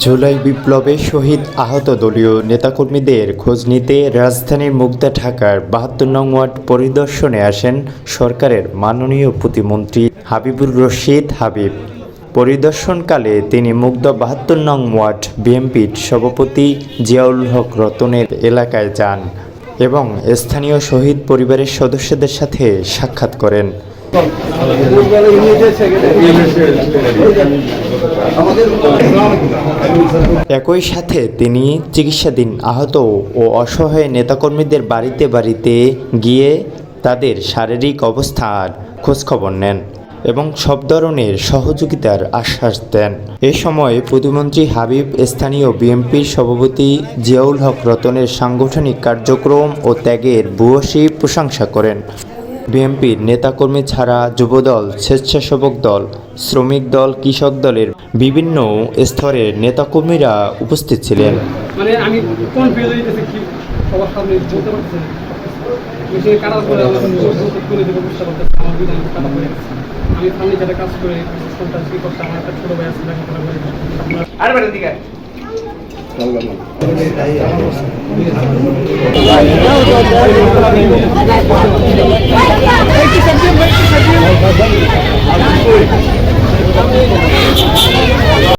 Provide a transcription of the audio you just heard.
জুলাই বিপ্লবে শহীদ আহত দলীয় নেতাকর্মীদের খোঁজ নিতে রাজধানীর মুগদা ঢাকার ৭২ নং ওয়ার্ড পরিদর্শনে আসেন সরকারের মাননীয় প্রতিমন্ত্রী হাবিবুর রশিদ হাবিব। পরিদর্শনকালে তিনি মুগদা ৭২ নং ওয়ার্ড বিএনপির সভাপতি জিয়াউল হক রতনের এলাকায় যান এবং স্থানীয় শহীদ পরিবারের সদস্যদের সাথে সাক্ষাৎ করেন। একই সাথে তিনি চিকিৎসাধীন আহত ও অসহায় নেতাকর্মীদের বাড়িতে বাড়িতে গিয়ে তাদের শারীরিক অবস্থার খোঁজখবর নেন এবং সব ধরনের সহযোগিতার আশ্বাস দেন। এ সময় প্রতিমন্ত্রী হাবিব স্থানীয় বিএনপির সভাপতি জিয়াউল হক রতনের সাংগঠনিক কার্যক্রম ও ত্যাগের ভূয়সী প্রশংসা করেন। বিএনপির নেতাকর্মী ছাড়া যুবদল, স্বেচ্ছাসেবক দল, শ্রমিক দল, কৃষক দলের বিভিন্ন স্তরের নেতাকর্মীরা উপস্থিত ছিলেন।